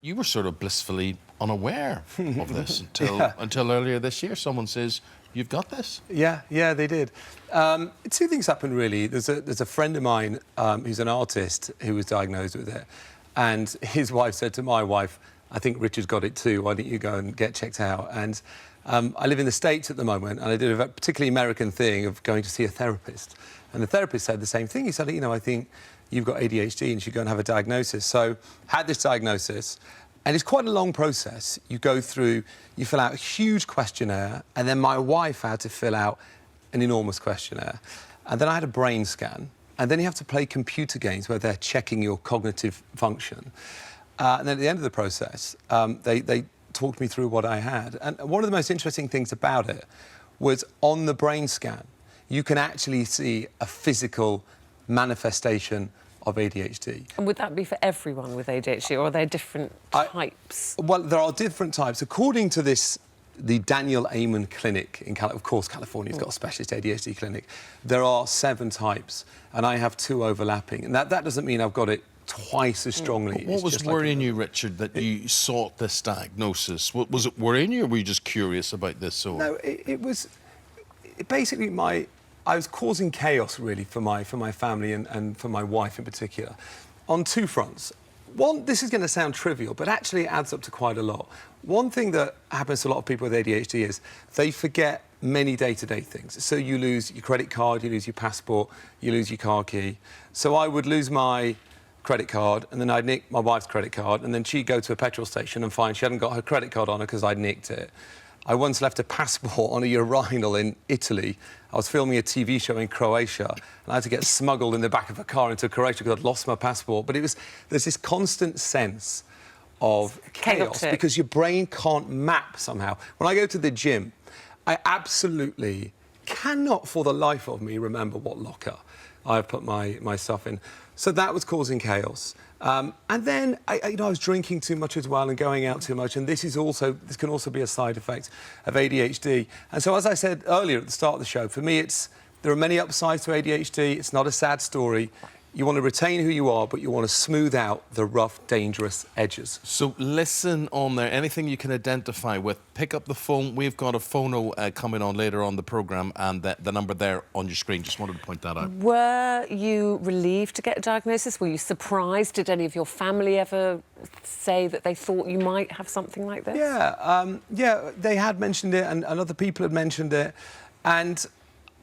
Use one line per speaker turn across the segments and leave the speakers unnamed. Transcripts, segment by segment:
You were sort of blissfully unaware of this until earlier this year. Someone says, you've got this.
Yeah, they did. Two things happened, really. There's a friend of mine who's an artist who was diagnosed with it. And his wife said to my wife, I think Richard's got it too. Why don't you go and get checked out? And I live in the States at the moment, and I did a particularly American thing of going to see a therapist. And the therapist said the same thing. He said, you know, I think you've got ADHD and you should go and have a diagnosis. So had this diagnosis, and it's quite a long process. You go through, you fill out a huge questionnaire, and then my wife had to fill out an enormous questionnaire. And then I had a brain scan, and then you have to play computer games where they're checking your cognitive function. And then at the end of the process, they talked me through what I had. And one of the most interesting things about it was on the brain scan, you can actually see a physical manifestation of ADHD.
And would that be for everyone with ADHD, or are there different types?
Well, there are different types. According to the Daniel Eamonn clinic in of course, California's got a specialist ADHD clinic. There are 7 types, and I have 2 overlapping. And that doesn't mean I've got it twice as strongly.
What was worrying you, Richard, that you sought this diagnosis? Was it worrying you, or were you just curious about this? Or?
No, it was basically I was causing chaos, really, for my family and for my wife in particular, on 2 fronts. One, this is going to sound trivial, but actually it adds up to quite a lot. One thing that happens to a lot of people with ADHD is they forget many day-to-day things. So you lose your credit card, you lose your passport, you lose your car key. So I would lose my credit card, and then I'd nick my wife's credit card, and then she'd go to a petrol station and find she hadn't got her credit card on her because I'd nicked it. I once left a passport on a urinal in Italy. I was filming a TV show in Croatia, and I had to get smuggled in the back of a car into Croatia because I'd lost my passport. But there's this constant sense of chaos because your brain can't map somehow. When I go to the gym, I absolutely cannot for the life of me remember what locker I've put my stuff in. So that was causing chaos. And then I was drinking too much as well and going out too much, and this can also be a side effect of ADHD. And so, as I said earlier at the start of the show, for me there are many upsides to ADHD. It's not a sad story. You want to retain who you are, but you want to smooth out the rough, dangerous edges.
So listen on there. Anything you can identify with, pick up the phone. We've got a phono coming on later on the programme, and the number there on your screen. Just wanted to point that out.
Were you relieved to get a diagnosis? Were you surprised? Did any of your family ever say that they thought you might have something like this?
Yeah, they had mentioned it, and other people had mentioned it. And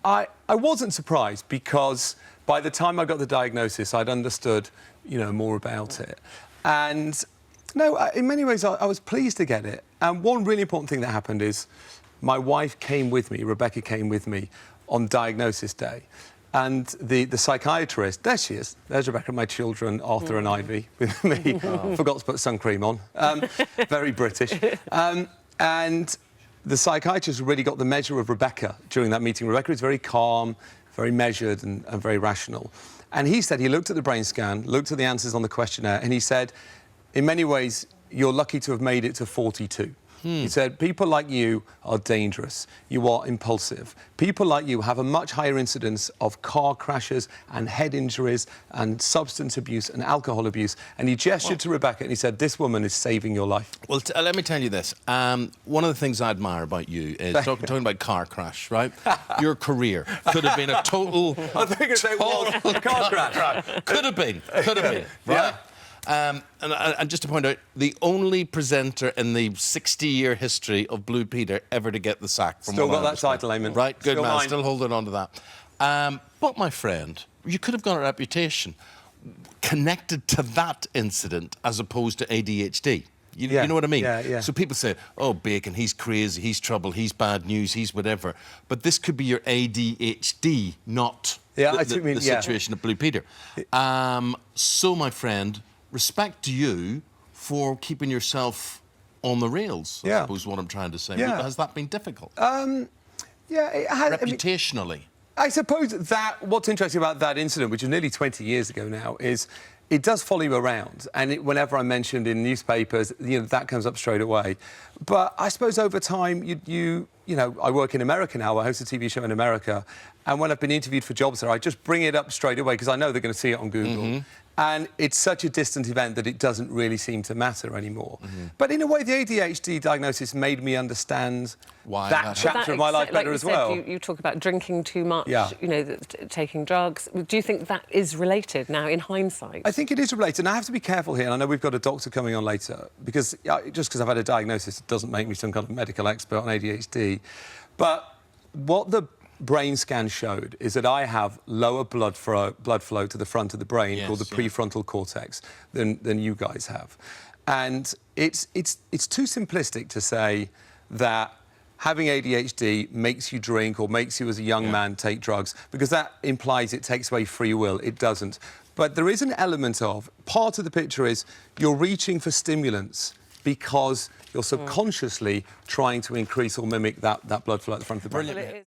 I wasn't surprised because by the time I got the diagnosis, I'd understood, more about it. And no, in many ways, I was pleased to get it. And one really important thing that happened is my wife came with me, Rebecca came with me, on diagnosis day. And the psychiatrist, there she is, there's Rebecca, my children, Arthur and Ivy, with me. Forgot to put sun cream on. Very British. And the psychiatrist really got the measure of Rebecca during that meeting. Rebecca is very calm, very measured and very rational. And he said he looked at the brain scan, looked at the answers on the questionnaire, and he said, in many ways, you're lucky to have made it to 42. He said, people like you are dangerous. You are impulsive. People like you have a much higher incidence of car crashes and head injuries and substance abuse and alcohol abuse. And he gestured to Rebecca and he said, this woman is saving your life.
Well, let me tell you this. One of the things I admire about you is talking about car crash, right? Your career could have been a total...
I think it's a car crash.
Could have been, right?
Yeah.
And just to point out, the only presenter in the 60-year history of Blue Peter ever to get the sack.
Still got that title, Eamonn.
Right, good man,
mine.
still holding on to that. But, my friend, you could have got a reputation connected to that incident as opposed to ADHD. You know what I mean?
Yeah.
So people say, oh, Bacon, he's crazy, he's trouble, he's bad news, he's whatever. But this could be your ADHD, not the situation of Blue Peter. So, my friend, respect to you for keeping yourself on the rails, I suppose is what I'm trying to say.
Yeah.
Has that been difficult?
It has.
Reputationally?
I suppose that what's interesting about that incident, which is nearly 20 years ago now, is it does follow you around. And whenever I'm mentioned in newspapers, that comes up straight away. But I suppose over time, you you know, I work in America now. I host a TV show in America. And when I've been interviewed for jobs there, I just bring it up straight away because I know they're going to see it on Google. And it's such a distant event that it doesn't really seem to matter anymore. But in a way, the ADHD diagnosis made me understand that chapter of my life better as well.
You talk about drinking too much, you know, taking drugs. Do you think that is related now in hindsight?
I think it is related, and I have to be careful here, and I know we've got a doctor coming on later, because just because I've had a diagnosis, it doesn't make me some kind of medical expert on ADHD. But what the brain scan showed is that I have lower blood flow to the front of the brain, called the prefrontal cortex, than you guys have. And it's too simplistic to say that having ADHD makes you drink or makes you, as a young man, take drugs, because that implies it takes away free will. It doesn't. But there is an element of, part of the picture is you're reaching for stimulants because you're subconsciously trying to increase or mimic that blood flow at the front of the brain.